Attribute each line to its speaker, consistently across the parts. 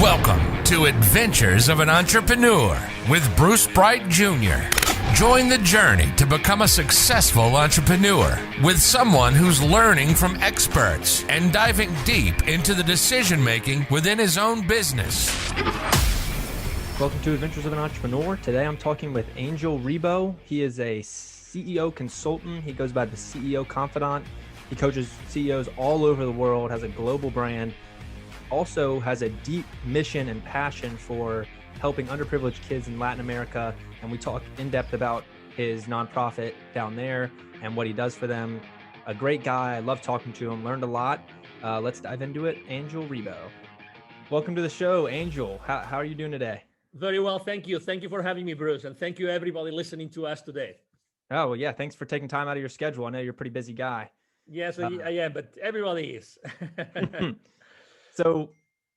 Speaker 1: Welcome to Adventures of an Entrepreneur with Bruce Bright Jr. Join the journey to become a successful entrepreneur with someone who's learning from experts and diving deep into the decision-making within his own business.
Speaker 2: Welcome to Adventures of an Entrepreneur. Today I'm talking with Angel Ribo. He is a CEO consultant. He goes by the CEO Confidant. He coaches CEOs all over the world, has a global brand, also has a deep mission and passion for helping underprivileged kids in Latin America. And we talk in depth about his nonprofit down there and what he does for them. A great guy. I love talking to him, learned a lot. Let's dive into it. Angel Ribo. Welcome to the show, Angel. How are you doing today?
Speaker 3: Very well, thank you. Thank you for having me, Bruce. And thank you everybody listening to us today.
Speaker 2: Oh, well, yeah. Thanks for taking time out of your schedule. I know you're a pretty busy guy.
Speaker 3: Yes, I am, but everybody is.
Speaker 2: So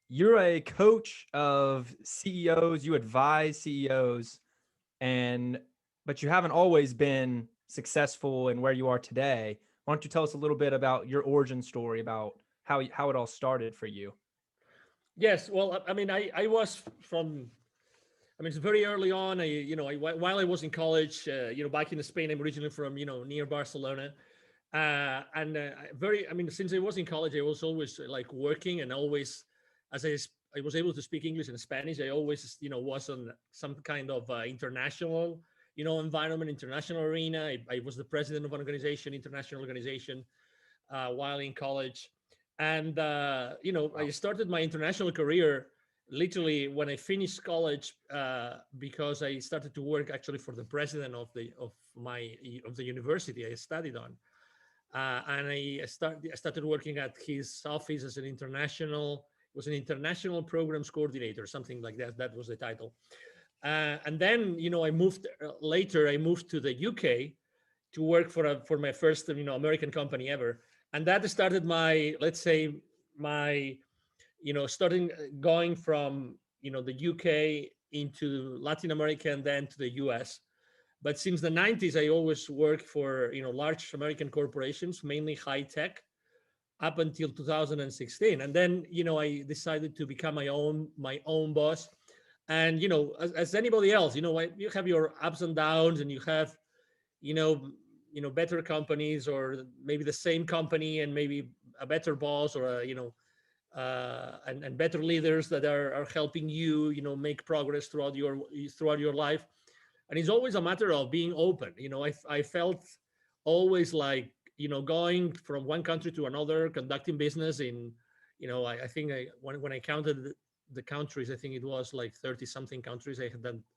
Speaker 2: you're a coach of CEOs, you advise CEOs, but you haven't always been successful in where you are today. Why don't you tell us a little bit about your origin story, about how it all started for you?
Speaker 3: Yes, well, I mean, it's very early on. While I was in college, back in Spain, I'm originally from, near Barcelona. Since I was in college, I was always like working, and always, as I was able to speak English and Spanish, I always, was on some kind of international, environment, international arena. I was the president of an international organization, while in college. And, I started my international career literally when I finished college, because I started to work actually for the president of the university I studied on. And I started working at his office as an international programs coordinator, something like that. That was the title. And then, I moved to the UK to work for my first, American company ever. And that started starting going from, the UK into Latin America and then to the US. But since the 90s, I always worked for, large American corporations, mainly high tech, up until 2016. And then, I decided to become my own boss. And, as anybody else, you have your ups and downs, and you have, better companies, or maybe the same company and maybe a better boss, or and better leaders that are helping you, make progress throughout your life. And it's always a matter of being open. I felt always like, going from one country to another, conducting business in, when I counted the countries, I think it was like 30 something countries I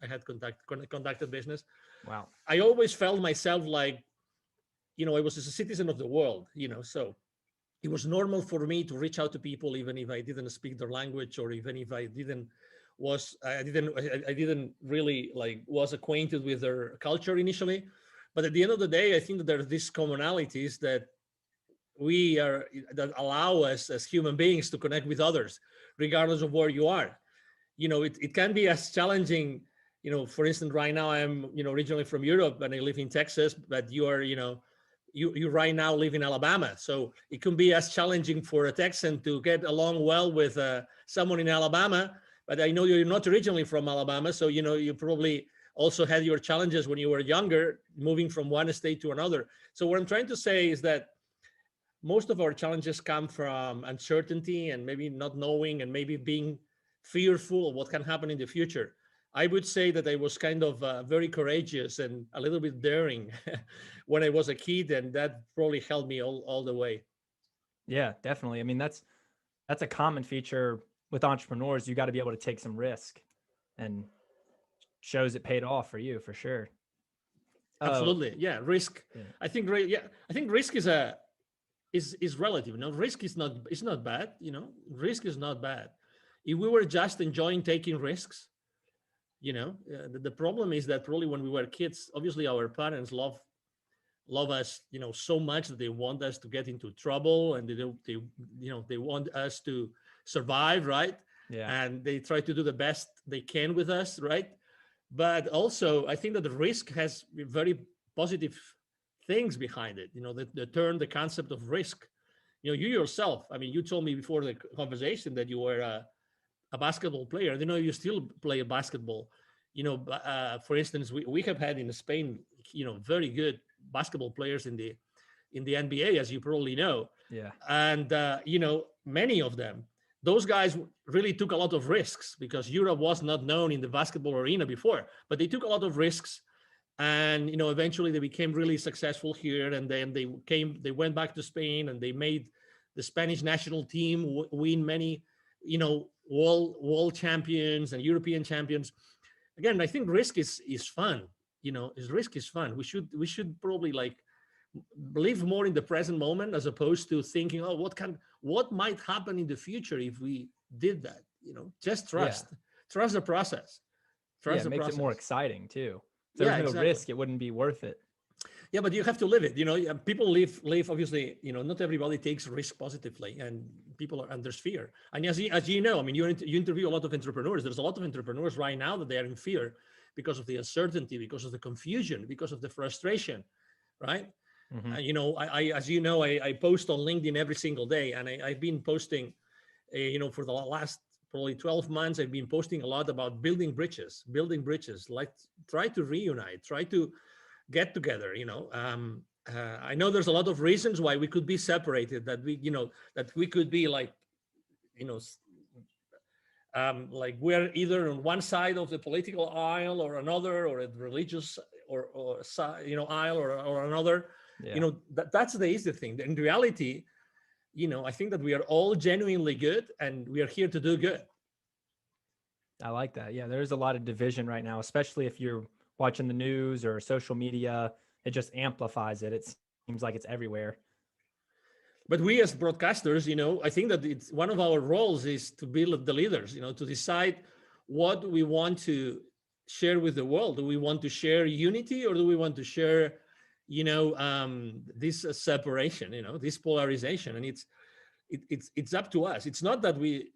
Speaker 3: had conducted business.
Speaker 2: Wow.
Speaker 3: I always felt myself like, I was a citizen of the world, so it was normal for me to reach out to people, even if I didn't speak their language, or even if I didn't really was acquainted with their culture initially. But at the end of the day, I think that there are these commonalities that allow us as human beings to connect with others, regardless of where you are. It can be as challenging, for instance, right now I'm, originally from Europe and I live in Texas, but you are, you right now live in Alabama. So it can be as challenging for a Texan to get along well with someone in Alabama. But I know you're not originally from Alabama, so you probably also had your challenges when you were younger, moving from one state to another. So what I'm trying to say is that most of our challenges come from uncertainty and maybe not knowing, and maybe being fearful of what can happen in the future. I would say that I was kind of very courageous and a little bit daring when I was a kid, and that probably helped me all the way.
Speaker 2: Yeah, definitely. I mean, that's a common feature with entrepreneurs. You got to be able to take some risk, and shows it paid off for you, for sure.
Speaker 3: Absolutely. Yeah. Risk.
Speaker 2: Yeah.
Speaker 3: I think risk is relative. Risk is not bad. Risk is not bad. If we were just enjoying taking risks, the problem is that probably when we were kids, obviously our parents love us, so much that they want us to get into trouble, and they want us to survive, right?
Speaker 2: Yeah.
Speaker 3: And they try to do the best they can with us, right? But also, I think that the risk has very positive things behind it. The concept of risk. You yourself, I mean, you told me before the conversation that you were a a basketball player, you still play basketball. For instance, we have had in Spain, very good basketball players in the NBA, as you probably know.
Speaker 2: Yeah.
Speaker 3: And many of them, those guys really took a lot of risks because Europe was not known in the basketball arena before, but they took a lot of risks. And eventually they became really successful here, and then they went back to Spain, and they made the Spanish national team win many world champions and European champions. Again, I think risk is fun. Risk is fun. We should probably like live more in the present moment, as opposed to thinking, oh, what might happen in the future if we did that. Just trust the process.
Speaker 2: Trust the process. It makes it more exciting too. If there's no
Speaker 3: exactly.
Speaker 2: risk, it wouldn't be worth it.
Speaker 3: Yeah, but you have to live it. People live obviously, not everybody takes risk positively, and and there's fear. And as you know, I mean, you interview a lot of entrepreneurs. There's a lot of entrepreneurs right now that they are in fear because of the uncertainty, because of the confusion, because of the frustration, right?
Speaker 2: Mm-hmm.
Speaker 3: I post on LinkedIn every single day, and I've been posting, for the last probably 12 months, I've been posting a lot about building bridges, like try to reunite, try to get together. I know there's a lot of reasons why we could be separated, that we could be like we're either on one side of the political aisle or another, or a religious or side, aisle or another.
Speaker 2: Yeah.
Speaker 3: That's the easy thing. In reality, I think that we are all genuinely good, and we are here to do good.
Speaker 2: I like that. Yeah, there's a lot of division right now, especially if you're watching the news or social media. It just amplifies it. It seems like it's everywhere.
Speaker 3: But we as broadcasters, I think that it's one of our roles is to be the leaders, to decide what we want to share with the world. Do we want to share unity, or do we want to share, this separation, this polarization? And it's up to us. It's not that we,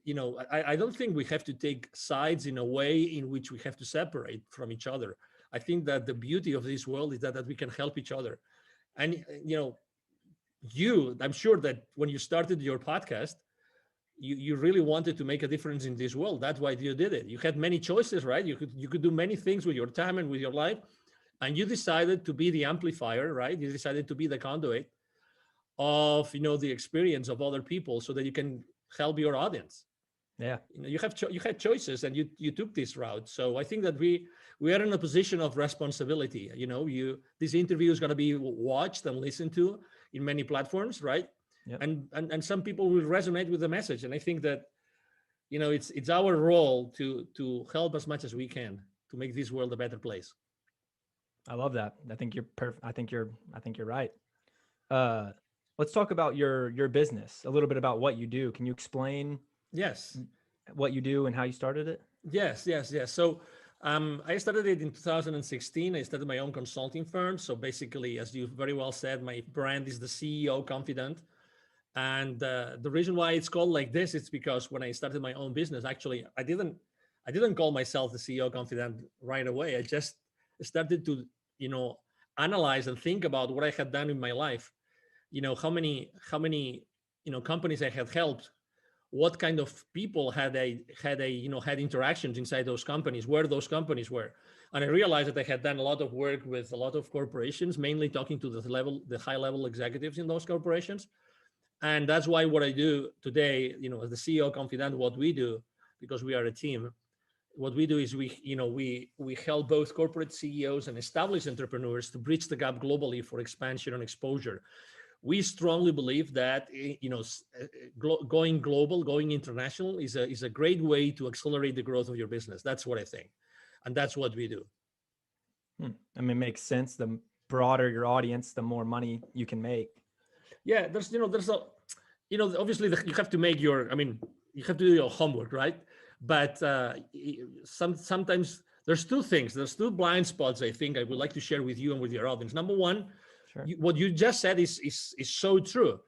Speaker 3: I don't think we have to take sides in a way in which we have to separate from each other. I think that the beauty of this world is that we can help each other. And, I'm sure that when you started your podcast, you really wanted to make a difference in this world. That's why you did it. You had many choices, right? You could do many things with your time and with your life. And you decided to be the amplifier, right? You decided to be the conduit of, the experience of other people, so that you can help your audience.
Speaker 2: Yeah.
Speaker 3: You had choices, and you took this route. So I think that we are in a position of responsibility. This interview is going to be watched and listened to in many platforms, right?
Speaker 2: Yep.
Speaker 3: And some people will resonate with the message. And I think that, it's our role to help as much as we can to make this world a better place.
Speaker 2: I love that. I think you're perfect. I think you're right. Let's talk about your business, a little bit about what you do. Can you explain?
Speaker 3: Yes.
Speaker 2: What you do and how you started it?
Speaker 3: Yes. So I started it in 2016. I started my own consulting firm. So basically, as you very well said, my brand is the CEO Confidant. And the reason why it's called like this, it's because when I started my own business, actually, I didn't call myself the CEO Confidant right away. I just started to, analyze and think about what I had done in my life. How many companies I had helped, what kind of people had interactions inside those companies, where those companies were. And I realized that I had done a lot of work with a lot of corporations, mainly talking to the high level executives in those corporations. And that's why what I do today, as the CEO Confidant, what we do, because we are a team, what we do is we help both corporate CEOs and established entrepreneurs to bridge the gap globally for expansion and exposure. We strongly believe that going global, going international is a great way to accelerate the growth of your business. That's what I think, and that's what we do.
Speaker 2: I mean, it makes sense. The broader your audience, the more money you can make.
Speaker 3: Yeah, obviously you have to make you have to do your homework, right? But sometimes there's two blind spots I think I would like to share with you and with your audience. Number one,
Speaker 2: sure.
Speaker 3: What you just said is so true.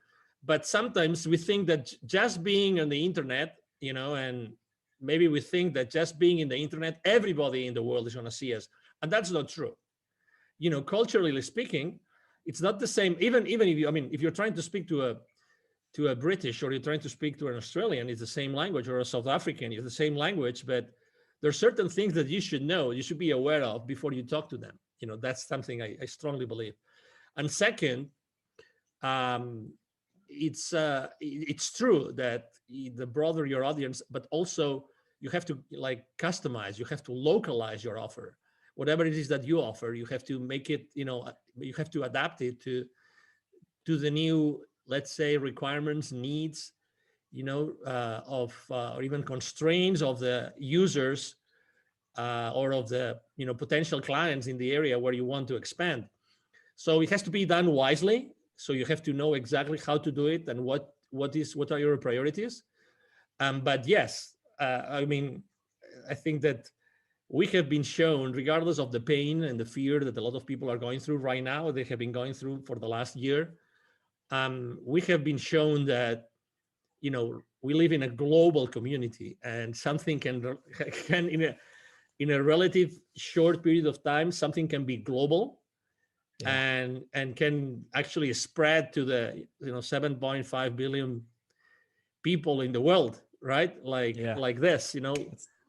Speaker 3: But sometimes we think that just being on the internet, and maybe we think that just being in the internet, everybody in the world is going to see us. And that's not true. Culturally speaking, it's not the same. Even if you're trying to speak to to a British, or you're trying to speak to an Australian, it's the same language, or a South African, it's the same language, but there's certain things that you should know, you should be aware of before you talk to them. That's something I strongly believe. And second, it's true that the broader your audience, but also you have to customize, you have to localize your offer. Whatever it is that you offer, you have to make it, you have to adapt it to the new, let's say, requirements, needs, or even constraints of the users, or of the potential clients in the area where you want to expand. So it has to be done wisely. So you have to know exactly how to do it and what are your priorities. But yes, I think that we have been shown, regardless of the pain and the fear that a lot of people are going through right now, they have been going through for the last year. We have been shown that, we live in a global community, and something can in a relative short period of time, something can be global. Yeah. and can actually spread to the 7.5 billion people in the world, right? Like this,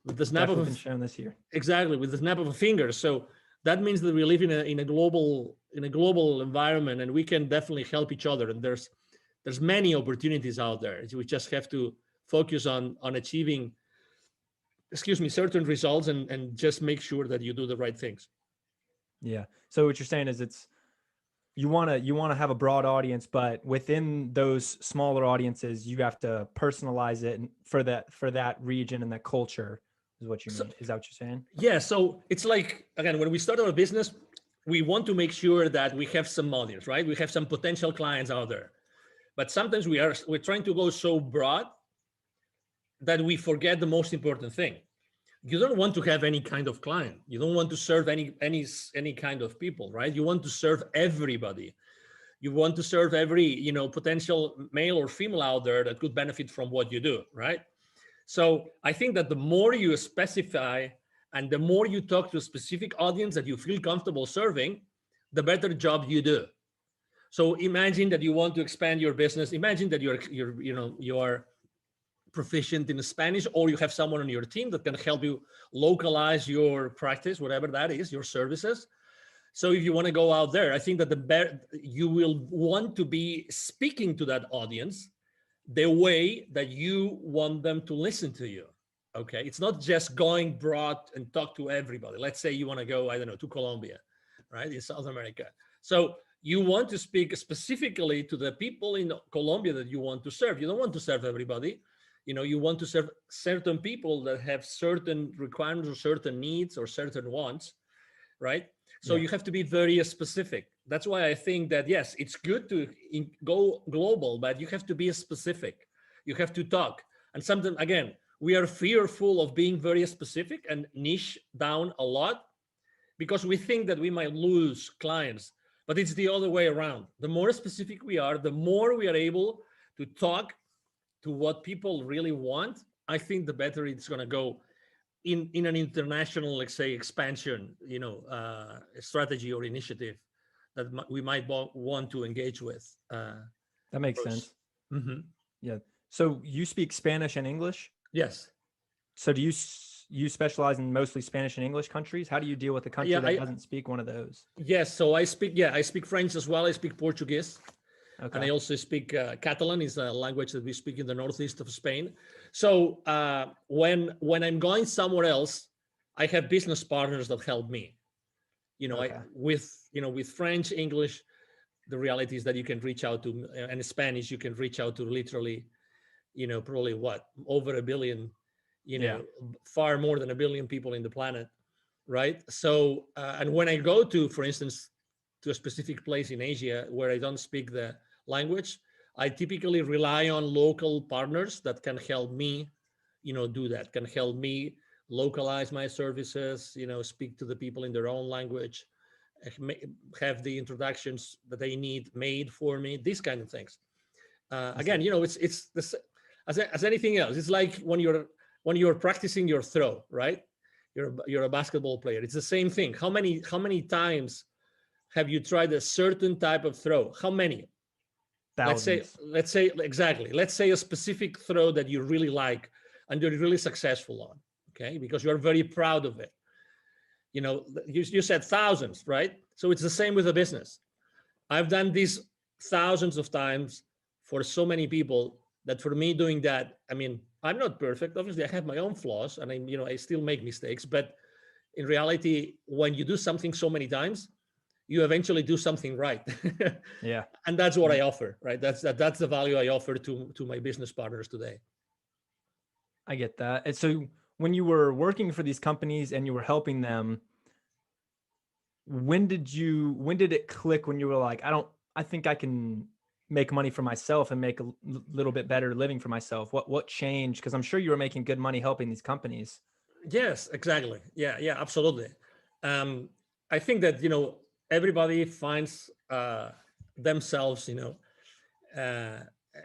Speaker 3: with the snap of
Speaker 2: been shown this year.
Speaker 3: Exactly, with the snap of a finger. So that means that we live in a global environment, and we can definitely help each other. And there's many opportunities out there. We just have to focus on achieving, certain results, and just make sure that you do the right things.
Speaker 2: Yeah. So what you're saying is you want to have a broad audience, but within those smaller audiences, you have to personalize it for that region and that culture is what you mean. Is that what you're saying?
Speaker 3: Yeah. So it's like, again, when we start our business, we want to make sure that we have some audience, right? We have some potential clients out there, but sometimes we're trying to go so broad that we forget the most important thing. You don't want to have any kind of client. You don't want to serve any kind of people, right? You want to serve everybody. You want to serve every, potential male or female out there that could benefit from what you do, right? So I think that the more you specify and the more you talk to a specific audience that you feel comfortable serving, the better job you do. So imagine that you want to expand your business. Imagine that you're proficient in Spanish, or you have someone on your team that can help you localize your practice, whatever that is, your services. So if you want to go out there, I think that you will want to be speaking to that audience the way that you want them to listen to you. Okay, it's not just going broad and talk to everybody. Let's say you want to go, to Colombia, right, in South America. So you want to speak specifically to the people in Colombia that you want to serve. You don't want to serve everybody. You want to serve certain people that have certain requirements or certain needs or certain wants, right? So you have to be very specific. That's why I think that, yes, it's good to go global, but you have to be specific. You have to talk. And sometimes, again, we are fearful of being very specific and niche down a lot because we think that we might lose clients, but it's the other way around. The more specific we are, the more we are able to talk to what people really want. I think the better it's going to go in an international, let's say, expansion, strategy or initiative that we might want to engage with.
Speaker 2: That makes sense.
Speaker 3: Mm-hmm.
Speaker 2: Yeah. So you speak Spanish and English?
Speaker 3: Yes.
Speaker 2: So do you specialize in mostly Spanish and English countries? How do you deal with a country that doesn't speak one of those?
Speaker 3: Yes. So I speak French as well. I speak Portuguese. Okay. And I also speak Catalan, is a language that we speak in the northeast of Spain. So when I'm going somewhere else, I have business partners that help me. Okay. With French, English, the reality is that you can reach out to, and Spanish, you can reach out to literally, probably over 1 billion, far more than 1 billion people in the planet, right? So, and when I go to, for instance, to a specific place in Asia where I don't speak the language, I typically rely on local partners that can help me, do that, can help me localize my services, speak to the people in their own language, have the introductions that they need made for me, these kind of things. Again, it's this, as anything else. It's like when you're practicing your throw, right? You're a basketball player. It's the same thing. How many times have you tried a certain type of throw? How many?
Speaker 2: thousands.
Speaker 3: let's say exactly. Let's say a specific throw that you really like and you're really successful on, okay? Because you're very proud of it. You know, you said thousands, right? So it's the same with a business. I've done this thousands of times for so many people that for me doing that, I mean, I'm not perfect. Obviously, I have my own flaws and I still make mistakes. But in reality, when you do something so many times, you eventually do something right.
Speaker 2: Yeah.
Speaker 3: And that's what I offer, right? That's the value I offer to my business partners today.
Speaker 2: I get that. And so when you were working for these companies and you were helping them, when did it click when you were like, I think I can make money for myself and make a little bit better living for myself? What changed? Because I'm sure you were making good money helping these companies.
Speaker 3: Yes, exactly. Yeah, absolutely. I think that, everybody finds themselves, uh,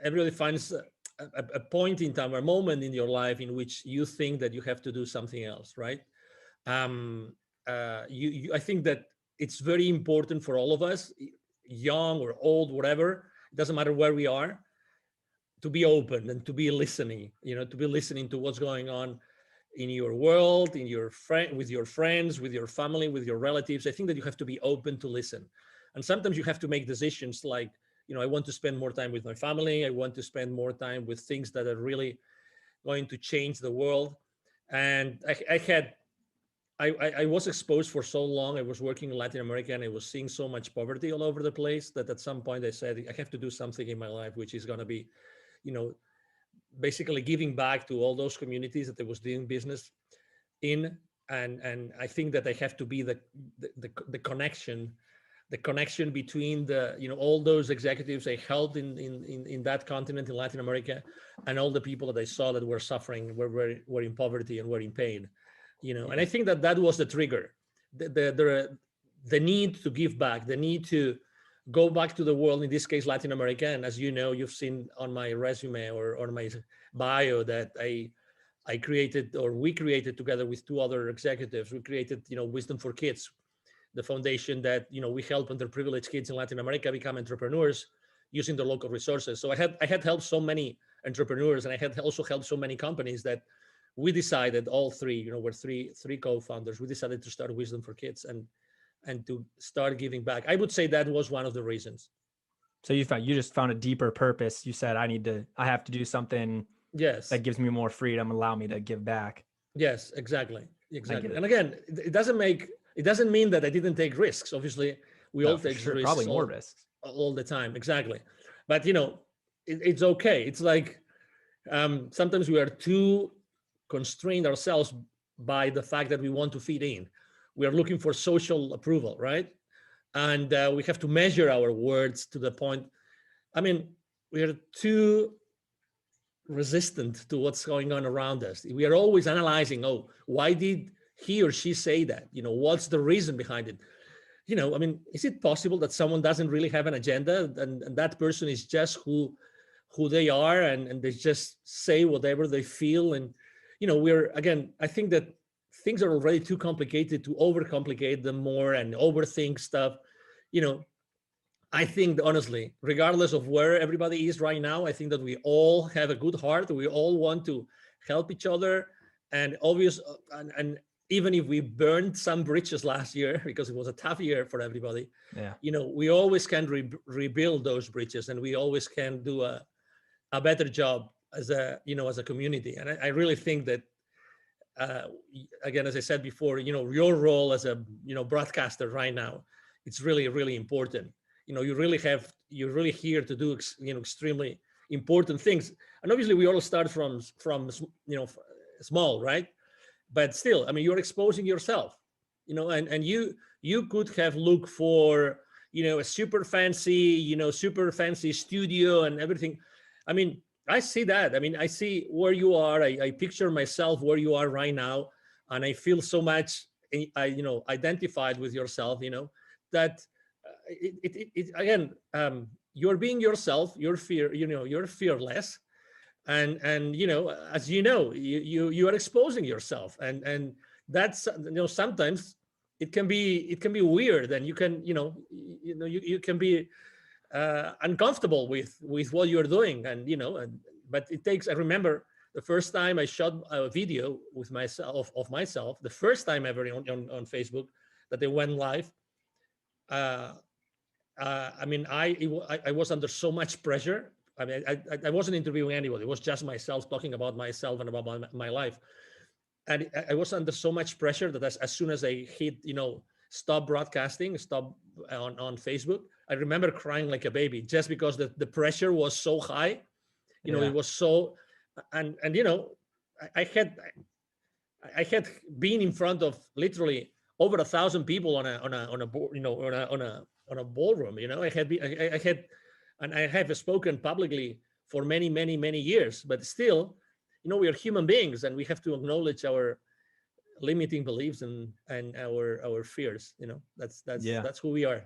Speaker 3: everybody finds a point in time, a moment in your life in which you think that you have to do something else, right? um, I think that it's very important for all of us, young or old, whatever, it doesn't matter where we are, to be open and to be listening, to be listening to what's going on in your world, in your friend, with your friends, with your family, with your relatives. I think that you have to be open to listen. And sometimes you have to make decisions like, I want to spend more time with my family. I want to spend more time with things that are really going to change the world. And I was exposed for so long. I was working in Latin America and I was seeing so much poverty all over the place that at some point I said, I have to do something in my life, which is going to be, you know, basically giving back to all those communities that I was doing business in. And I think that I have to be the connection between all those executives I helped in that continent in Latin America and all the people that I saw that were suffering, were in poverty and were in pain. And I think that was the trigger, the need to give back, the need to go back to the world, in this case Latin America. And as you know, you've seen on my resume or on my bio that I created, or we created together with two other executives, we created Wisdom for Kids, the foundation that we help underprivileged kids in Latin America become entrepreneurs using the local resources. So I had helped so many entrepreneurs, and I had also helped so many companies that we decided, all three, we're three co-founders, we decided to start Wisdom for Kids and to start giving back. I would say that was one of the reasons.
Speaker 2: So you just found a deeper purpose. You said, I have to do something
Speaker 3: Yes,
Speaker 2: that gives me more freedom, allow me to give back.
Speaker 3: Yes, exactly. And again, it doesn't mean that I didn't take risks. Obviously, we all take risks,
Speaker 2: probably more risks
Speaker 3: all the time. Exactly. But it's okay. It's like sometimes we are too constrained ourselves by the fact that we want to fit in. We are looking for social approval, right? And we have to measure our words to the point. I mean, we are too resistant to what's going on around us. We are always analyzing, why did he or she say that? What's the reason behind it? I mean, is it possible that someone doesn't really have an agenda and that person is just who they are and they just say whatever they feel? And, I think that things are already too complicated to overcomplicate them more and overthink stuff. I think, honestly, regardless of where everybody is right now, I think that we all have a good heart. We all want to help each other. And and even if we burned some bridges last year, because it was a tough year for everybody, we always can rebuild those bridges, and we always can do a better job as a community. And I really think that, again, as I said before, your role as a broadcaster right now, it's really, really important. You're really here to do extremely important things. And obviously we all start from small, right? But still, I mean, you're exposing yourself, and you could have looked for a super fancy studio and everything. I mean, I see that. I mean, I see where you are. I picture myself where you are right now, and I feel so much identified with yourself, that again, you're being yourself. You're fearless, and as you are exposing yourself, and that's sometimes it can be weird, and you can you can be uncomfortable with what you're doing, and but it takes. I remember the first time I shot a video with myself of myself, the first time ever on Facebook that they went live. I mean, I was under so much pressure. I mean, I wasn't interviewing anybody. It was just myself talking about myself and about my life. And I was under so much pressure that as soon as I hit, stop broadcasting, stop on Facebook, I remember crying like a baby just because the pressure was so high. It was so, and I had been in front of literally over 1,000 people on a board, on a ballroom. I had, and I have spoken publicly for many, many, many years, but still, we are human beings and we have to acknowledge our limiting beliefs and our fears. That's who we are.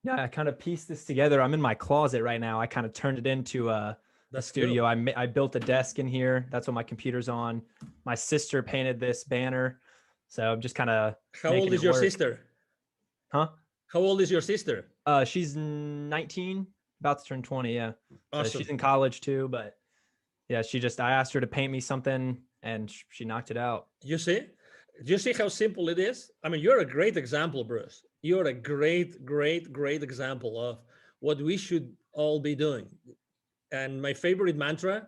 Speaker 2: Yeah, I kind of pieced this together. I'm in my closet right now. I kind of turned it into a studio. Cool. I built a desk in here. That's what my computer's on. My sister painted this banner. So I'm just kind of.
Speaker 3: How old is your sister?
Speaker 2: Huh?
Speaker 3: How old is your sister?
Speaker 2: She's 19, about to turn 20. Yeah.
Speaker 3: Awesome.
Speaker 2: So she's in college too, but yeah, I asked her to paint me something and she knocked it out.
Speaker 3: You see how simple it is? I mean, you're a great example, Bruce. You're a great, great, great example of what we should all be doing. And my favorite mantra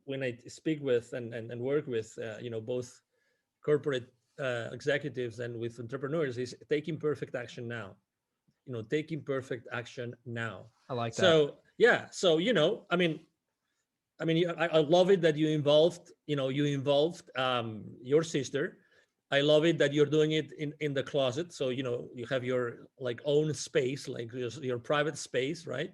Speaker 3: when I speak with and work with, both corporate executives and with entrepreneurs is take imperfect action now. Take imperfect action now.
Speaker 2: I like that.
Speaker 3: So, yeah. So, I mean, I love it that you involved your sister. I love it that you're doing it in the closet. So, you have your own space, like your private space, right?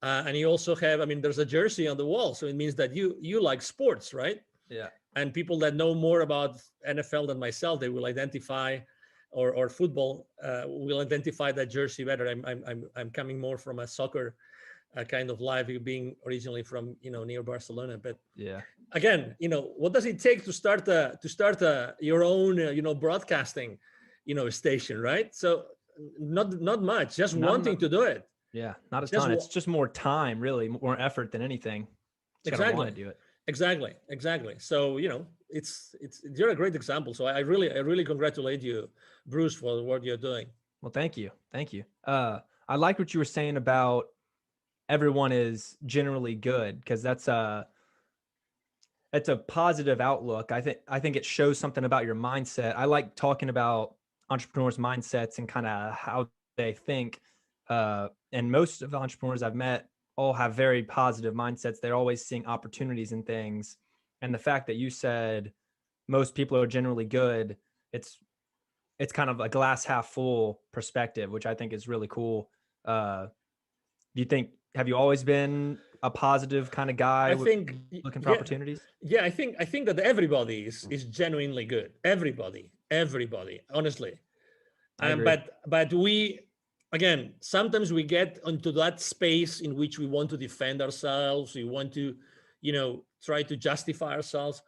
Speaker 3: And you also have, there's a jersey on the wall. So it means that you like sports, right?
Speaker 2: Yeah.
Speaker 3: And people that know more about NFL than myself, they will identify, or football, will identify that jersey better. I'm coming more from a soccer kind of life, being originally from near Barcelona. But
Speaker 2: yeah,
Speaker 3: again, what does it take to start your own broadcasting station, right? So not much, just wanting to do it.
Speaker 2: Yeah, not a ton. It's just more time, really, more effort than anything.
Speaker 3: Exactly.
Speaker 2: Want to do it.
Speaker 3: Exactly. So it's you're a great example. So I really congratulate you, Bruce, for what you're doing.
Speaker 2: Well, thank you. I like what you were saying about everyone is generally good, because that's a positive outlook. I think it shows something about your mindset. I like talking about entrepreneurs' mindsets and kind of how they think. And most of the entrepreneurs I've met all have very positive mindsets. They're always seeing opportunities in things. And the fact that you said most people are generally good, it's kind of a glass half full perspective, which I think is really cool. Have you always been a positive kind of guy?
Speaker 3: I think
Speaker 2: looking for opportunities?
Speaker 3: Yeah, I think that everybody is genuinely good. Everybody, honestly. But we, again, sometimes we get into that space in which we want to defend ourselves. We want to, try to justify ourselves,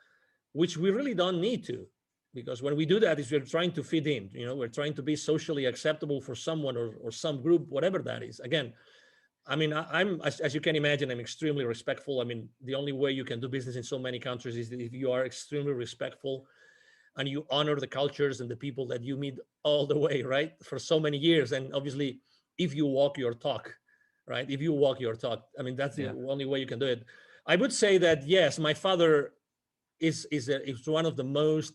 Speaker 3: which we really don't need to, because when we do that, we're trying to fit in. We're trying to be socially acceptable for someone or some group, whatever that is. Again, I'm as you can imagine, I'm extremely respectful. The only way you can do business in so many countries is if you are extremely respectful and you honor the cultures and the people that you meet all the way, right? For so many years. And obviously, if you walk your talk, right? If you walk your talk, that's the only way you can do it. I would say that, yes, my father is one of the most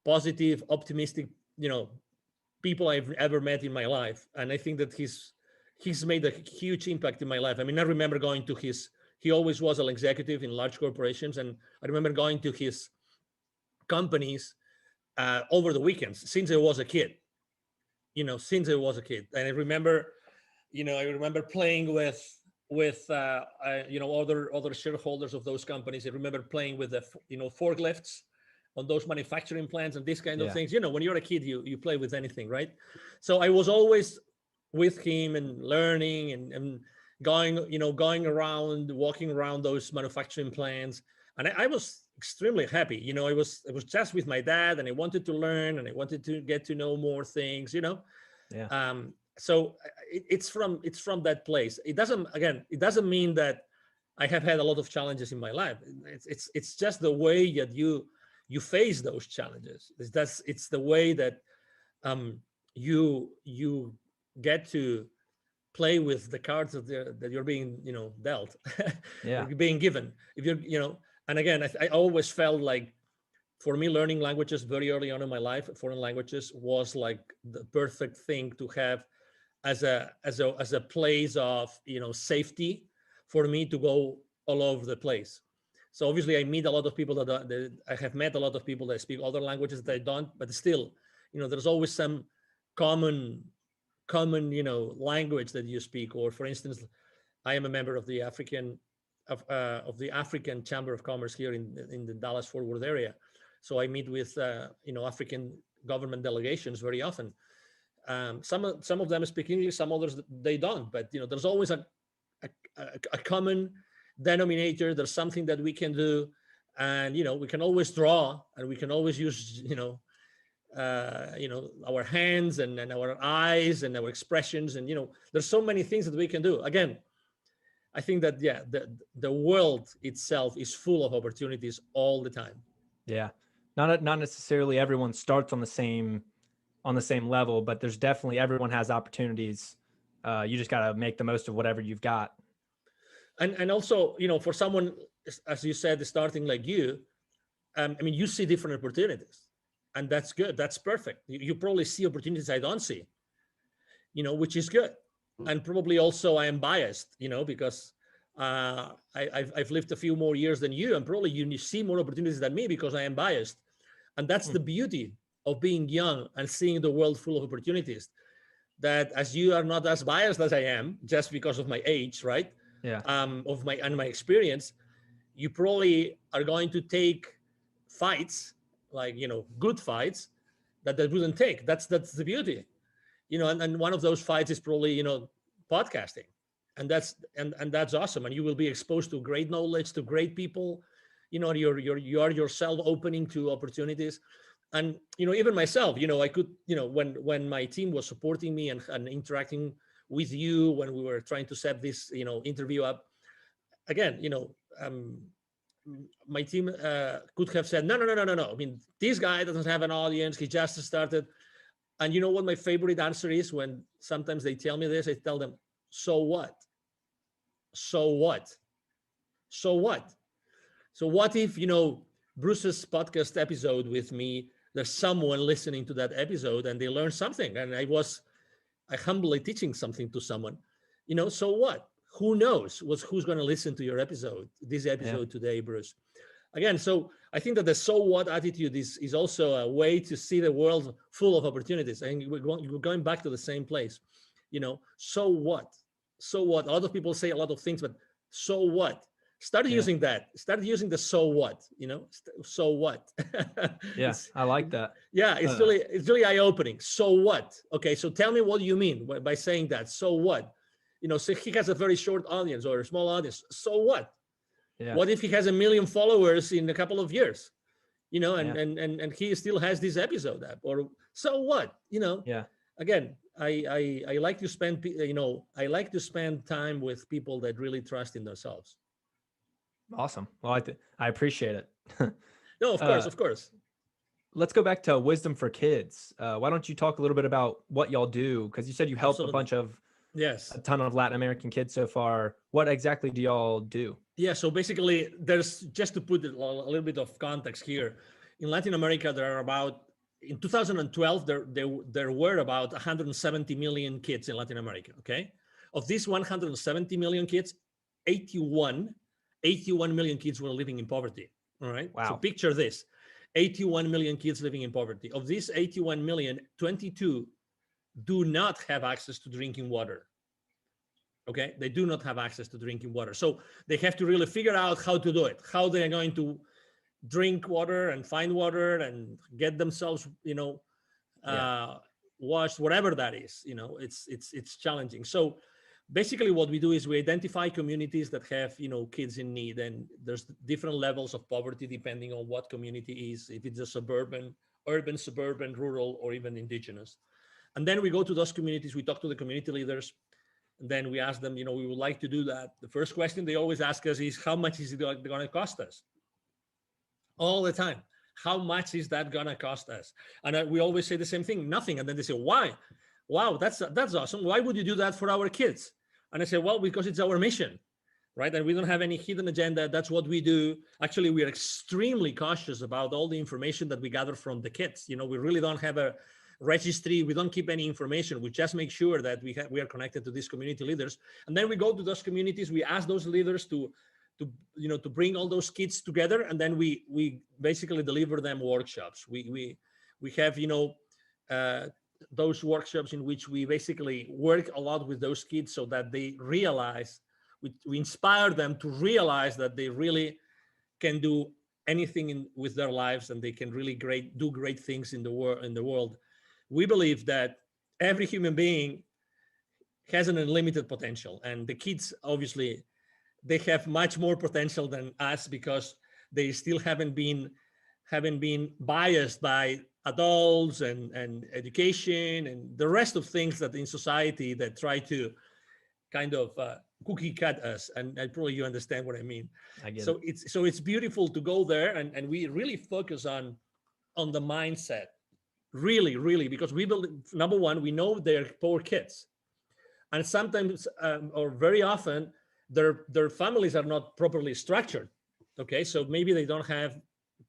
Speaker 3: positive, optimistic, people I've ever met in my life. And I think that he's made a huge impact in my life. I remember going to he always was an executive in large corporations. And I remember going to his companies over the weekends since I was a kid. And I remember playing with other shareholders of those companies. I remember playing with the forklifts on those manufacturing plants and these kind of things. When you're a kid, you play with anything, right? So I was always with him and learning and going around, walking around those manufacturing plants. And I was extremely happy. I was just with my dad, and I wanted to learn and I wanted to get to know more things, So it's from that place. It doesn't mean that I have had a lot of challenges in my life. It's just the way that you face those challenges. It's the way that you get to play with the cards that you're being dealt or
Speaker 2: Yeah.
Speaker 3: you're being given. If you're and again, I always felt like, for me, learning languages very early on in my life, foreign languages, was like the perfect thing to have as a place of safety for me to go all over the place. So obviously I meet a lot of people that I have met a lot of people that speak other languages that I don't, but still, there's always some common language that you speak. Or for instance, I am a member of the African Chamber of Commerce here in the Dallas Fort Worth area. So I meet with African government delegations very often. Some of them speak English, some others they don't. But there's always a common denominator. There's something that we can do, and we can always draw, and we can always use our hands and our eyes and our expressions, and there's so many things that we can do. Again, I think that the world itself is full of opportunities all the time.
Speaker 2: Yeah. Not necessarily everyone starts on the same level, but there's definitely, everyone has opportunities. You just got to make the most of whatever you've got.
Speaker 3: And also, for someone, as you said, starting like you, you see different opportunities, and that's good. That's perfect. You probably see opportunities I don't see, which is good. And probably also I am biased, because I've lived a few more years than you, and probably you see more opportunities than me because I am biased. And that's the beauty of being young and seeing the world full of opportunities. That as you are not as biased as I am, just because of my age, right?
Speaker 2: Yeah.
Speaker 3: Of my experience, you probably are going to take fights, like good fights that wouldn't take. That's the beauty, and one of those fights is probably podcasting, and that's awesome. And you will be exposed to great knowledge, to great people. You are yourself opening to opportunities. And even myself, I could, when my team was supporting me and interacting with you when we were trying to set this interview up, again, my team could have said, no. This guy doesn't have an audience, he just started. And you know what my favorite answer is? When sometimes they tell me this, I tell them, so what? So what? So what? So what if, Bruce's podcast episode with me, there's someone listening to that episode and they learn something, and I humbly teaching something to someone, so what? Who knows who's going to listen to this episode today, Bruce? Again, so I think that the so what attitude is also a way to see the world full of opportunities. And we're going back to the same place, so what? So what? A lot of people say a lot of things, but so what? Start using that. Start using the so what, so what?
Speaker 2: Yeah, I like that.
Speaker 3: Yeah, it's really eye-opening. So what? Okay, so tell me what you mean by saying that. So what? So he has a very short audience or a small audience. So what?
Speaker 2: Yeah.
Speaker 3: What if he has 1 million followers in a couple of years? And he still has this episode up, or so what?
Speaker 2: Yeah.
Speaker 3: Again, I like to spend time with people that really trust in themselves.
Speaker 2: Awesome. Well, I appreciate it.
Speaker 3: No, of course.
Speaker 2: Let's go back to Wisdom for Kids. Why don't you talk a little bit about what y'all do? Because you said you helped a ton of Latin American kids so far. What exactly do y'all do?
Speaker 3: Yeah, so basically, there's, just to put a little bit of context here, in Latin America, in 2012, there were about 170 million kids in Latin America, okay? Of these 170 million kids, 81 million kids were living in poverty, all right?
Speaker 2: Wow.
Speaker 3: So picture this, 81 million kids living in poverty. Of these 81 million, 22 do not have access to drinking water. Okay, they do not have access to drinking water. So they have to really figure out how to do it, how they're going to drink water and find water and get themselves, washed, whatever that is. It's challenging. So basically what we do is we identify communities that have, kids in need, and there's different levels of poverty depending on what community is, if it's a urban, suburban, rural, or even indigenous. And then we go to those communities, we talk to the community leaders, and then we ask them, we would like to do that. The first question they always ask us is, how much is it going to cost us? All the time. How much is that going to cost us? And we always say the same thing, nothing. And then they say, why? Wow, that's awesome. Why would you do that for our kids? And I say, well, because it's our mission, right? And we don't have any hidden agenda. That's what we do. Actually, we are extremely cautious about all the information that we gather from the kids. We really don't have a registry. We don't keep any information. We just make sure that we are connected to these community leaders. And then we go to those communities. We ask those leaders to bring all those kids together, and then we basically deliver them workshops. We have those workshops in which we basically work a lot with those kids so that they realize, we inspire them to realize that they really can do anything with their lives, and they can really do great things in the world. We believe that every human being has an unlimited potential, and the kids, obviously, they have much more potential than us because they still haven't been biased by adults and education and the rest of things that in society that try to kind of cookie cut us. And probably you understand what I mean.
Speaker 2: I get
Speaker 3: So
Speaker 2: it.
Speaker 3: it's beautiful to go there, and we really focus on the mindset, really, because we believe, number one, we know they're poor kids, and sometimes or very often their families are not properly structured. Okay, so maybe they don't have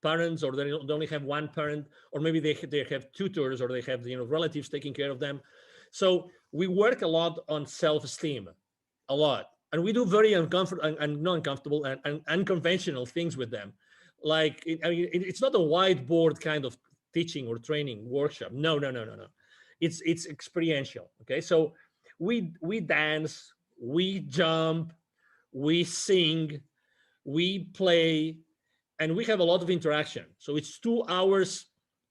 Speaker 3: parents, or they only have one parent, or maybe they have tutors, or they have relatives taking care of them. So we work a lot on self-esteem, a lot, and we do very uncomfortable and not uncomfortable and unconventional things with them. Like it's not a whiteboard kind of teaching or training workshop. No. It's experiential. Okay, so we dance, we jump, we sing, we play, and we have a lot of interaction. So it's 2 hours,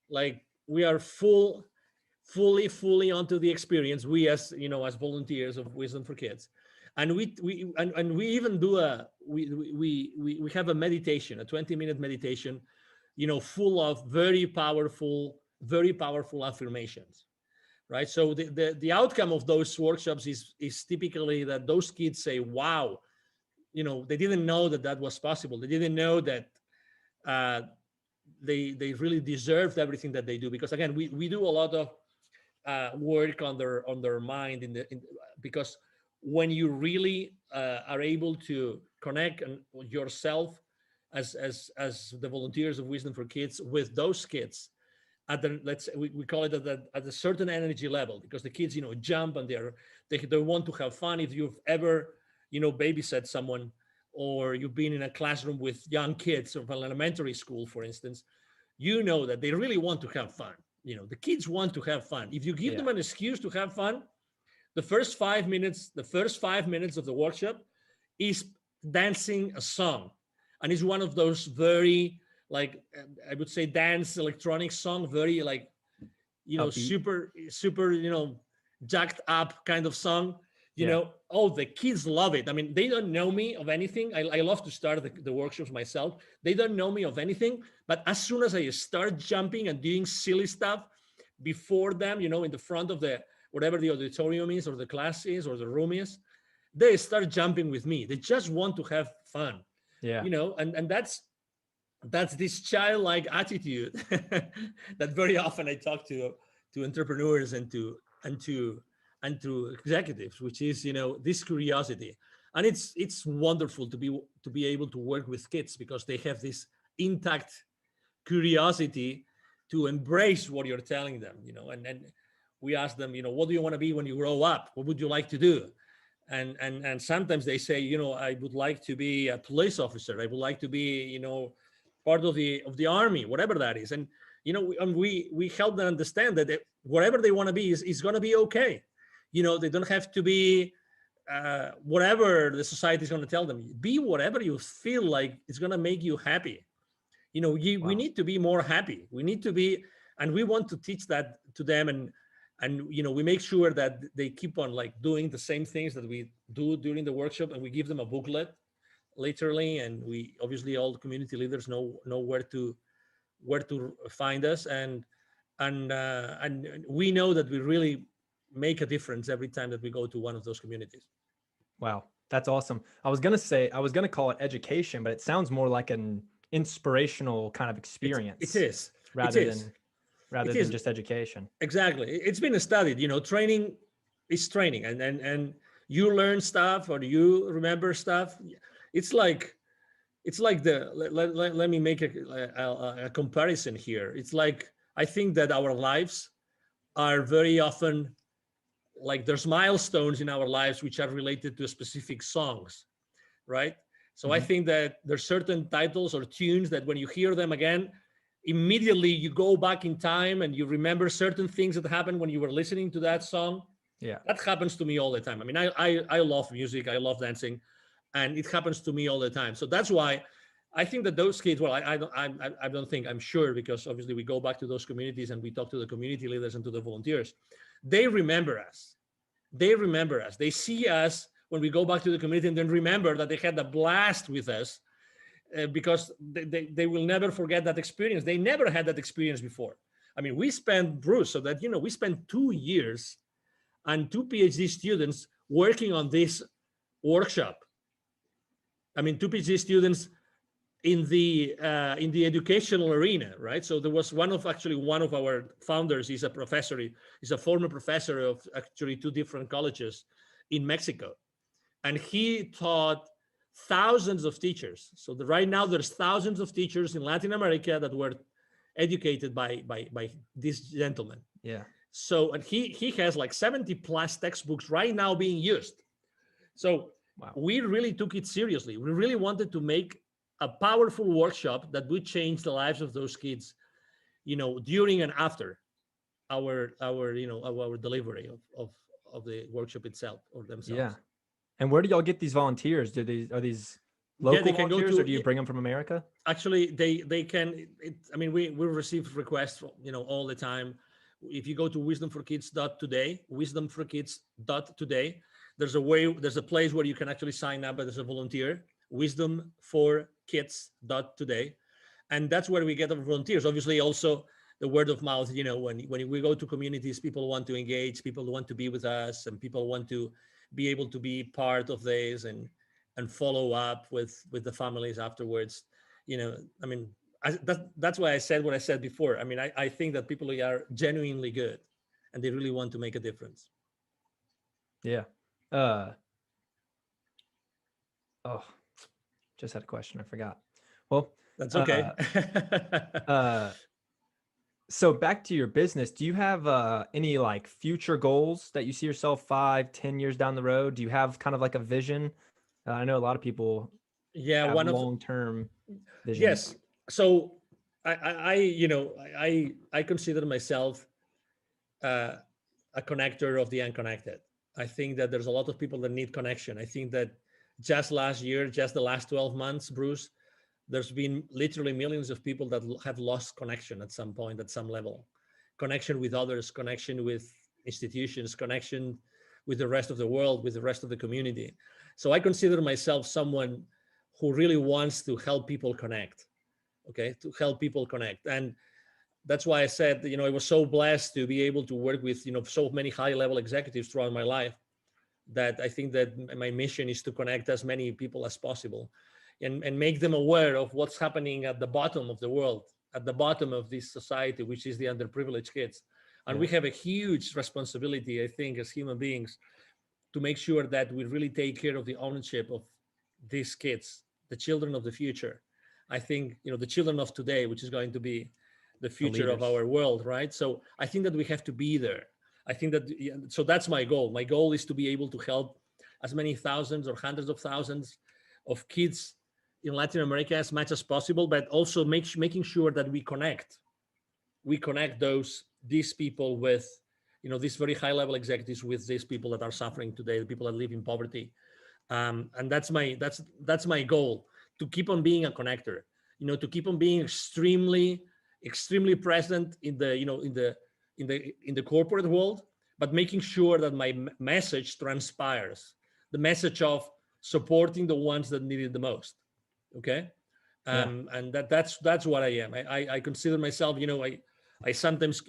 Speaker 3: like we are fully onto the experience. We as volunteers of Wisdom for Kids, and we even do we have a meditation, a 20-minute meditation, full of very powerful affirmations. Right. So the outcome of those workshops is typically that those kids say, wow, they didn't know that was possible. They didn't know that they really deserved everything that they do. Because again, we do a lot of work on their mind because when you really are able to connect yourself as the volunteers of Wisdom for Kids with those kids at we call it at a certain energy level, because the kids jump and they want to have fun. If you've ever babysat someone, or you've been in a classroom with young kids of an elementary school, for instance, that they really want to have fun. The kids want to have fun. If you give them an excuse to have fun, the first 5 minutes of the workshop is dancing a song. And it's one of those very, like, I would say, dance electronic song, very like, upbeat, super, jacked up kind of song. The kids love it. I mean, they don't know me of anything. I love to start the workshops myself. They don't know me of anything, but as soon as I start jumping and doing silly stuff before them, in the front of whatever the auditorium is, or the class is, or the room is, they start jumping with me. They just want to have fun.
Speaker 2: Yeah.
Speaker 3: And that's this childlike attitude that very often I talk to entrepreneurs and to executives, which is this curiosity. And it's wonderful to be able to work with kids, because they have this intact curiosity to embrace what you're telling them. And we ask them, what do you want to be when you grow up? What would you like to do? And sometimes they say, I would like to be a police officer. I would like to be part of the army, whatever that is. And we help them understand that whatever they want to be is going to be okay. They don't have to be whatever the society is going to tell them. Be whatever you feel like is going to make you happy.
Speaker 2: Wow.
Speaker 3: We need to be more happy. We need to be, and we want to teach that to them. And we make sure that they keep on like doing the same things that we do during the workshop, and we give them a booklet, literally. And we obviously, all the community leaders know where to find us. And and we know that we really make a difference every time that we go to one of those communities.
Speaker 2: Wow, that's awesome. I was gonna call it education, but it sounds more like an inspirational kind of
Speaker 3: It
Speaker 2: experience
Speaker 3: is. It
Speaker 2: rather
Speaker 3: is.
Speaker 2: than rather
Speaker 3: It
Speaker 2: than
Speaker 3: is.
Speaker 2: just education.
Speaker 3: Exactly. It's been studied. Training is training, and you learn stuff or you remember stuff. It's like let me make a comparison here. It's like I think that our lives are very often like there's milestones in our lives which are related to specific songs, right? So I
Speaker 2: Mhm.
Speaker 3: think that there's certain titles or tunes that when you hear them again, immediately you go back in time and you remember certain things that happened when you were listening to that song.
Speaker 2: Yeah.
Speaker 3: That happens to me all the time. I mean, I love music, I love dancing, and it happens to me all the time. So that's why I think that those kids, well, I don't think, I'm sure, because obviously we go back to those communities and we talk to the community leaders and to the volunteers. They remember us. They remember us. They see us when we go back to the community and then remember that they had a blast with us, because they will never forget that experience. They never had that experience before. I mean, we spent, Bruce, so that, we spent 2 years and two PhD students working on this workshop. I mean, two PhD students in the educational arena, right? So there was one of our founders is a professor, he's a former professor of actually two different colleges in Mexico, and he taught thousands of teachers. So right now there's thousands of teachers in Latin America that were educated by this gentleman.
Speaker 2: Yeah.
Speaker 3: So, and he has like 70 plus textbooks right now being used. So
Speaker 2: Wow.
Speaker 3: we really took it seriously. We really wanted to make a powerful workshop that would change the lives of those kids, during and after our delivery of the workshop itself or
Speaker 2: Yeah.
Speaker 3: themselves.
Speaker 2: And where do y'all get these volunteers? Are these
Speaker 3: Yeah,
Speaker 2: local
Speaker 3: they can go
Speaker 2: volunteers, or
Speaker 3: to.
Speaker 2: do you bring them from America?
Speaker 3: Actually, they can. I mean, we receive requests, all the time. If you go to wisdomforkids.today, wisdomforkids.today, there's a place where you can actually sign up as a volunteer. Wisdomforkids.today, and that's where we get our volunteers. Obviously, also the word of mouth. When we go to communities, people want to engage, people want to be with us, and people want to be able to be part of this and follow up with the families afterwards. I mean, that's why I said what I said before. I mean, I think that people are genuinely good and they really want to make a difference.
Speaker 2: Yeah. Oh, just had a question. I forgot. Well,
Speaker 3: That's okay.
Speaker 2: So back to your business, do you have any like future goals that you see yourself 5-10 years down the road? Do you have kind of like a vision? I know a lot of people
Speaker 3: Yeah,
Speaker 2: have
Speaker 3: one of
Speaker 2: long-term visions.
Speaker 3: yes. So I consider myself a connector of the unconnected. I think that there's a lot of people that need connection. I think that just last year, just the last 12 months, Bruce, there's been literally millions of people that have lost connection at some point, at some level. Connection with others, connection with institutions, connection with the rest of the world, with the rest of the community. So I consider myself someone who really wants to help people connect, okay, to help people connect. And that's why I said, I was so blessed to be able to work with, so many high level executives throughout my life, that I think that my mission is to connect as many people as possible and make them aware of what's happening at the bottom of the world, at the bottom of this society, which is the underprivileged kids. And
Speaker 2: Yeah.
Speaker 3: we have a huge responsibility, I think, as human beings, to make sure that we really take care of the ownership of these kids, the children of the future. I think, the children of today, which is going to be the future of
Speaker 2: leaders.
Speaker 3: our world, right? So I think that we have to be there. I think that, so that's my goal. My goal is to be able to help as many thousands or hundreds of thousands of kids in Latin America as much as possible, but also making sure that we connect these people with, these very high level executives with these people that are suffering today, the people that live in poverty. And that's my goal, to keep on being a connector, to keep on being extremely present in the corporate world, but making sure that my message transpires, the message of supporting the ones that need it the most. Okay.
Speaker 2: Yeah.
Speaker 3: And that's what I am. I consider myself, I sometimes,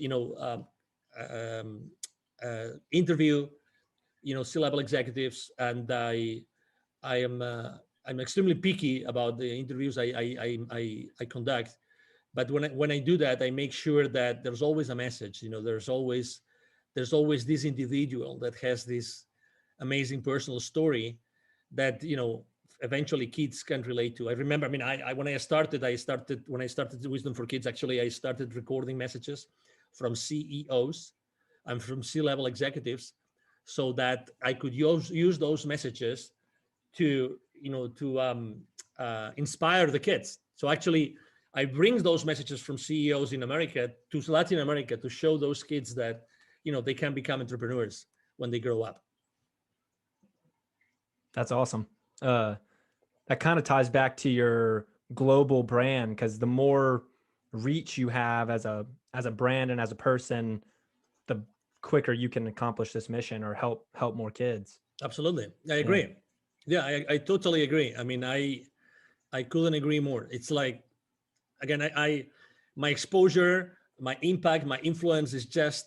Speaker 3: interview, C-level executives, and I am I'm extremely picky about the interviews I conduct. But when I do that, I make sure that there's always a message. There's always this individual that has this amazing personal story that eventually kids can relate to. I remember, I mean, I when I started Wisdom for Kids. Actually, I started recording messages from CEOs and from C-level executives, so that I could use those messages to inspire the kids. So actually, I bring those messages from CEOs in America to Latin America to show those kids that they can become entrepreneurs when they grow up.
Speaker 2: That's awesome. That kind of ties back to your global brand, because the more reach you have as a brand and as a person, the quicker you can accomplish this mission or help more kids.
Speaker 3: Absolutely, I agree. Yeah, I totally agree. I mean, I couldn't agree more. It's like, again, I my exposure, my impact, my influence is just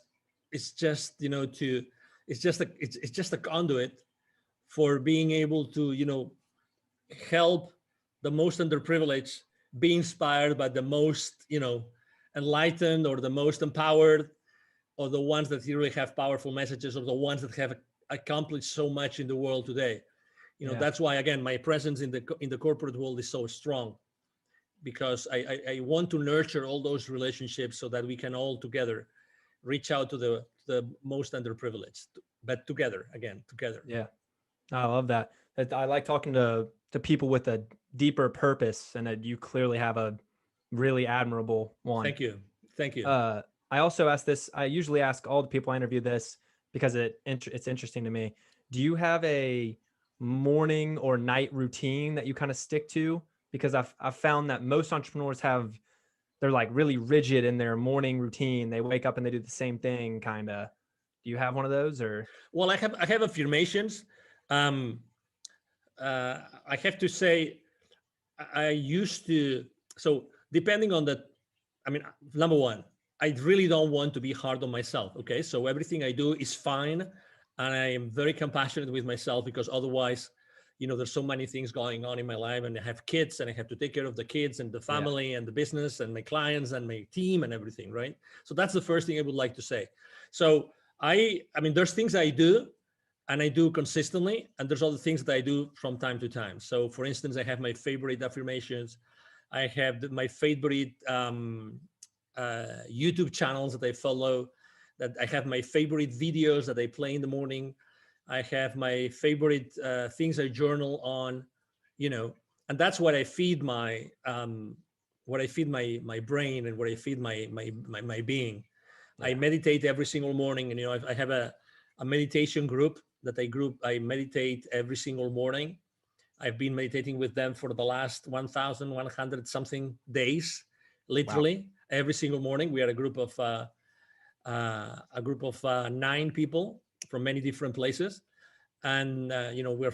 Speaker 3: it's just to it's just a conduit for being able to help the most underprivileged be inspired by the most enlightened, or the most empowered, or the ones that really have powerful messages, or the ones that have accomplished so much in the world today. That's why, again, my presence in the corporate world is so strong, because I want to nurture all those relationships so that we can all together reach out to the most underprivileged, but together.
Speaker 2: Yeah, I love that. I like talking to people with a deeper purpose, and that you clearly have a really admirable one.
Speaker 3: Thank you.
Speaker 2: I also ask this. I usually ask all the people I interview this because it's interesting to me. Do you have a morning or night routine that you kind of stick to? Because I've found that most entrepreneurs they're like really rigid in their morning routine. They wake up and they do the same thing, kind of. Do you have one of those, or?
Speaker 3: Well, I have affirmations. Um, I have to say, I used to. So depending on the, I mean, number one, I really don't want to be hard on myself. Okay, so everything I do is fine, and I am very compassionate with myself, because otherwise, there's so many things going on in my life, and I have kids, and I have to take care of the kids and the family and the business and my clients and my team and everything, right? So that's the first thing I would like to say. So I mean, there's things I do, and I do consistently, and there's other things that I do from time to time. So, for instance, I have my favorite affirmations. I have my favorite YouTube channels that I follow. That I have my favorite videos that I play in the morning. I have my favorite things I journal on, and that's what I feed my my brain, and what I feed my being. Yeah. I meditate every single morning, and I have a meditation group that I meditate every single morning. I've been meditating with them for the last 1,100 something days, literally. Wow. Every single morning. We are a group of 9 people from many different places, and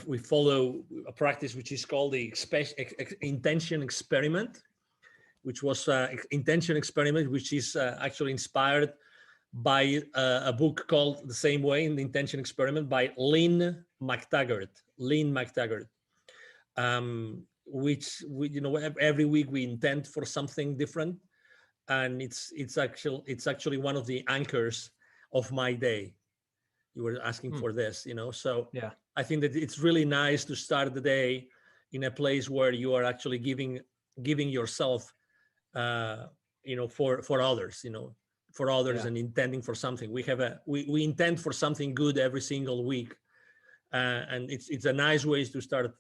Speaker 3: we follow a practice which is called the intention experiment, which was intention experiment, which is actually inspired by a book called the same way, in the Intention Experiment, by Lynn McTaggart. Which every week we intend for something different, and it's actually one of the anchors of my day. You were asking for this, so
Speaker 2: yeah.
Speaker 3: I think that it's really nice to start the day in a place where you are actually giving yourself, for others, and intending for something. We intend for something good every single week, and it's a nice way to start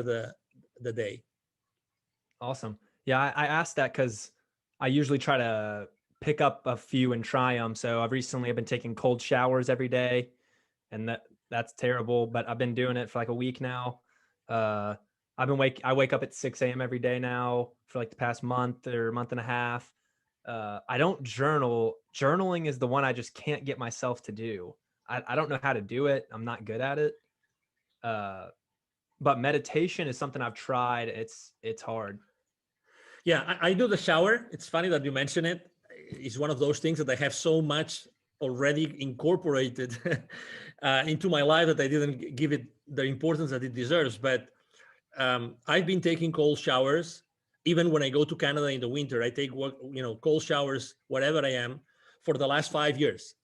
Speaker 3: the day.
Speaker 2: Awesome. Yeah, I asked that because I usually try to pick up a few and try them. So I've been taking cold showers every day, and that's terrible, but I've been doing it for like a week now. I wake up at 6 a.m. every day now for like the past month or month and a half. I don't journal. Journaling is the one I just can't get myself to do. I don't know how to do it. I'm not good at it. But meditation is something I've tried. It's hard.
Speaker 3: Yeah, I do the shower. It's funny that you mention it. is one of those things that I have so much already incorporated into my life that I didn't give it the importance that it deserves. But I've been taking cold showers. Even when I go to Canada in the winter, I take cold showers wherever I am for the last 5 years.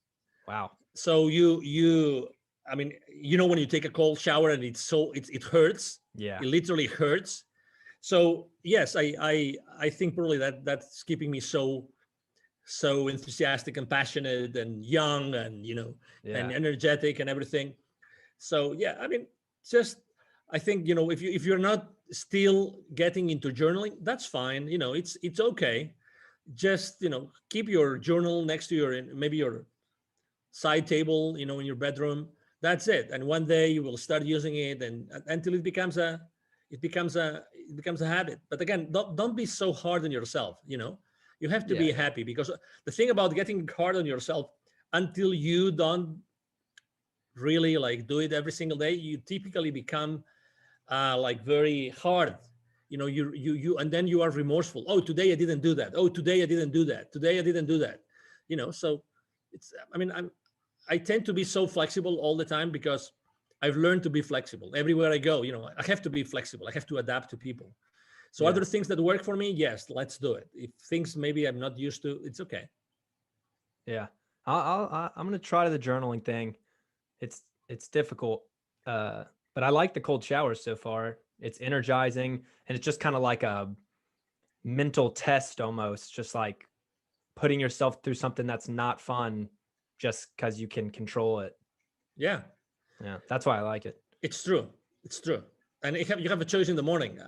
Speaker 2: Wow.
Speaker 3: So I mean, when you take a cold shower and it hurts.
Speaker 2: Yeah.
Speaker 3: It literally hurts. So yes, I think probably that's keeping me so enthusiastic and passionate and young and and energetic and everything. So yeah, I mean, just I think if you're not still getting into journaling, that's fine. It's okay. Just keep your journal next to maybe your side table, in your bedroom. That's it. And one day you will start using it, and until it becomes a habit. But again, don't be so hard on yourself. You have to be happy, because the thing about getting hard on yourself, until you don't really like do it every single day, you typically become like very hard. You and then you are remorseful. Oh, today I didn't do that. Oh, today I didn't do that. Today I didn't do that. So I tend to be so flexible all the time, because I've learned to be flexible everywhere I go. I have to be flexible. I have to adapt to people. So other things that work for me, yes, let's do it. If things maybe I'm not used to, it's okay.
Speaker 2: Yeah. I'm going to try the journaling thing. It's difficult. But I like the cold showers so far. It's energizing, and it's just kind of like a mental test almost, just like putting yourself through something that's not fun just because you can control it.
Speaker 3: Yeah.
Speaker 2: That's why I like it.
Speaker 3: It's true. And you have a choice in the morning.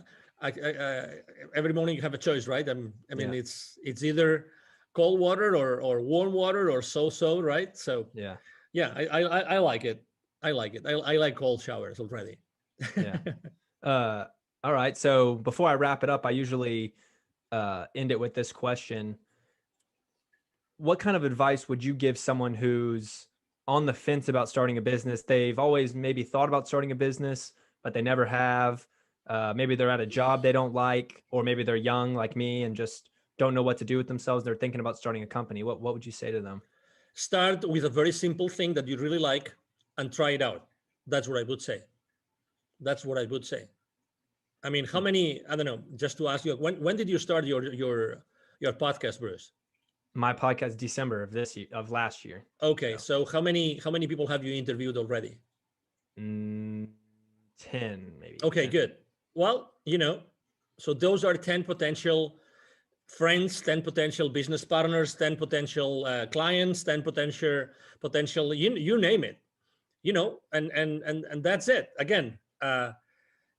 Speaker 3: Every morning you have a choice, right? It's either cold water or warm water or so, right? So I like it. I like cold showers already.
Speaker 2: All right. So before I wrap it up, I usually end it with this question. What kind of advice would you give someone who's on the fence about starting a business? They've always maybe thought about starting a business, but they never have. Maybe they're at a job they don't like, or maybe they're young like me and just don't know what to do with themselves. They're thinking about starting a company. What would you say to them?
Speaker 3: Start with a very simple thing that you really like and try it out. That's what I would say. I mean, how many, I don't know, just to ask you, when did you start your podcast, Bruce?
Speaker 2: My podcast, December of last year.
Speaker 3: Okay. So how many people have you interviewed already?
Speaker 2: 10 maybe.
Speaker 3: Okay,
Speaker 2: 10.
Speaker 3: Good. Well, so those are 10 potential friends, 10 potential business partners, 10 potential clients, 10 potential, you name it, and that's it. Again,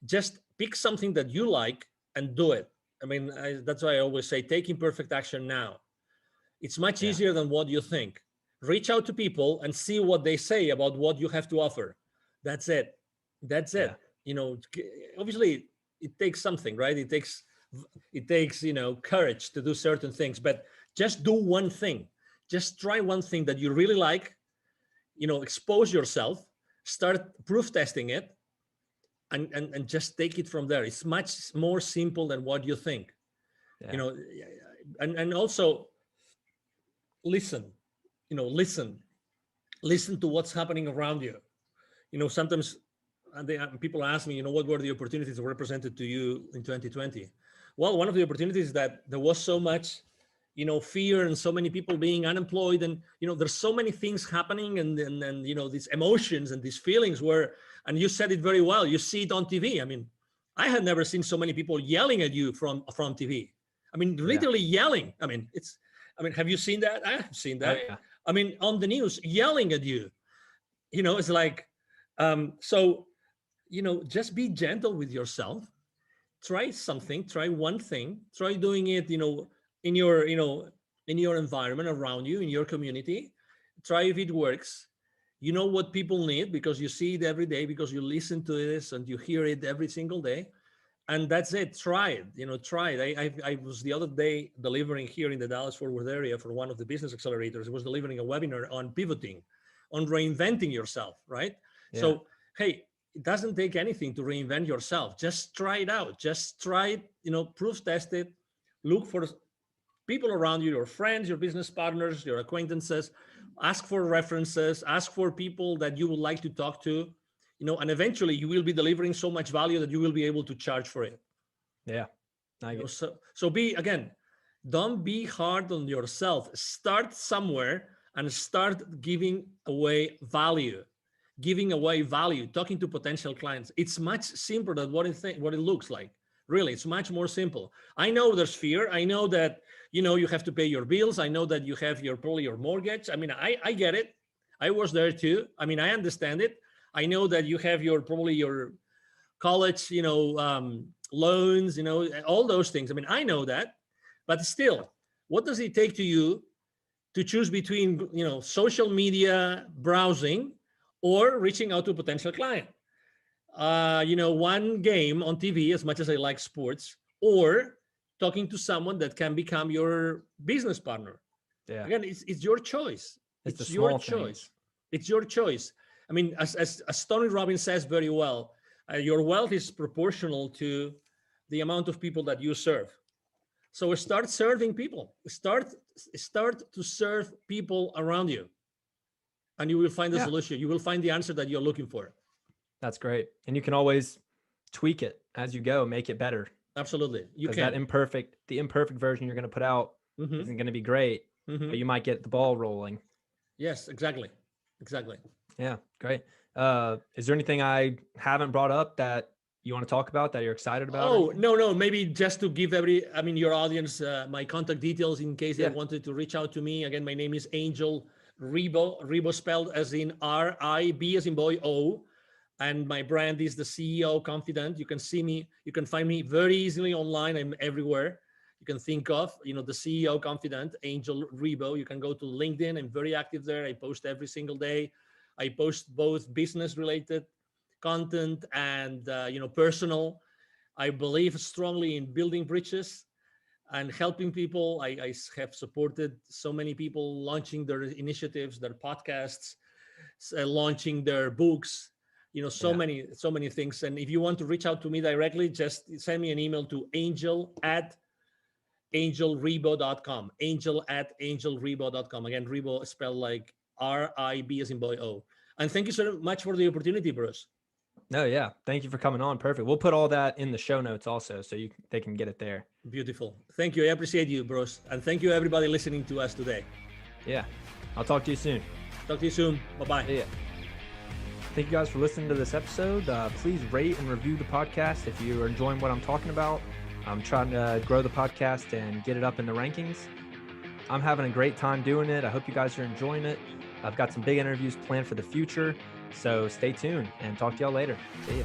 Speaker 3: just pick something that you like and do it. I mean, that's why I always say, take imperfect action now. It's much easier than what you think. Reach out to people and see what they say about what you have to offer. That's it. Obviously it takes something, right? It takes courage to do certain things, but just do one thing. Just try one thing that you really like, expose yourself, start proof testing it, and just take it from there. It's much more simple than what you think. And also listen to what's happening around you. Sometimes people ask me, what were the opportunities that were presented to you in 2020? Well, one of the opportunities is that there was so much, fear and so many people being unemployed, and there's so many things happening, and these emotions and these feelings and you said it very well. You see it on TV. I mean, I had never seen so many people yelling at you from TV. I mean, literally yelling. I mean, have you seen that? I have seen that.
Speaker 2: Oh, yeah.
Speaker 3: I mean, on the news, yelling at you. It's like, so, just be gentle with yourself. Try something, try one thing, try doing it, in your environment around you, in your community. Try if it works. You know what people need because you see it every day, because you listen to this and you hear it every single day. And that's it. Try it. Try it. I was the other day delivering here in the Dallas-Fort Worth area for one of the business accelerators. I was delivering a webinar on pivoting, on reinventing yourself, right? Yeah. So, hey, it doesn't take anything to reinvent yourself. Just try it out. Just try it, proof test it, look for people around you, your friends, your business partners, your acquaintances. Ask for references, ask for people that you would like to talk to, and eventually you will be delivering so much value that you will be able to charge for it.
Speaker 2: Yeah.
Speaker 3: So don't be hard on yourself. Start somewhere and start giving away value. Talking to potential clients. It's much simpler than what it looks like. Really, it's much more simple. I know there's fear. I know that you have to pay your bills. I know that you have probably your mortgage. I mean, I get it. I was there too. I mean, I understand it. I know that you have probably your college, loans, all those things. I mean, I know that, but still, what does it take to you to choose between, social media browsing or reaching out to a potential client? One game on TV, as much as I like sports, or talking to someone that can become your business partner.
Speaker 2: Yeah.
Speaker 3: Again, it's your choice.
Speaker 2: It's
Speaker 3: your choice. It's your choice. I mean, as Tony Robbins says very well, your wealth is proportional to the amount of people that you serve. So start serving people. Start to serve people around you, and you will find the solution. You will find the answer that you're looking for.
Speaker 2: That's great. And you can always tweak it as you go, make it better.
Speaker 3: Absolutely. You can.
Speaker 2: The imperfect version you're going to put out isn't going to be great, but you might get the ball rolling.
Speaker 3: Yes, exactly.
Speaker 2: Yeah, great. Is there anything I haven't brought up that you want to talk about that you're excited about?
Speaker 3: Oh, no. Maybe just to give your audience my contact details in case they wanted to reach out to me. Again, my name is Angel Ribo. Ribo spelled as in R-I-B as in boy, O. And my brand is the CEO Confidant. You can see me. You can find me very easily online. I'm everywhere you can think of. The CEO Confidant, Angel Ribo. You can go to LinkedIn. I'm very active there. I post every single day. I post both business-related content and personal. I believe strongly in building bridges and helping people. I have supported so many people launching their initiatives, their podcasts, launching their books. So many things. And if you want to reach out to me directly, just send me an email to angel@angelribo.com. Angel@angelribo.com. Again, Ribo spelled like R-I-B as in boy, O. And thank you so much for the opportunity, Bruce.
Speaker 2: No, yeah. Thank you for coming on. Perfect. We'll put all that in the show notes also, so they can get it there.
Speaker 3: Beautiful. Thank you. I appreciate you, Bruce. And thank you, everybody listening to us today.
Speaker 2: Yeah. I'll talk to you soon.
Speaker 3: Talk to you soon. Bye-bye.
Speaker 2: Yeah. Thank you guys for listening to this episode. Please rate and review the podcast if you are enjoying what I'm talking about. I'm trying to grow the podcast and get it up in the rankings. I'm having a great time doing it. I hope you guys are enjoying it. I've got some big interviews planned for the future. So stay tuned and talk to y'all later. See ya.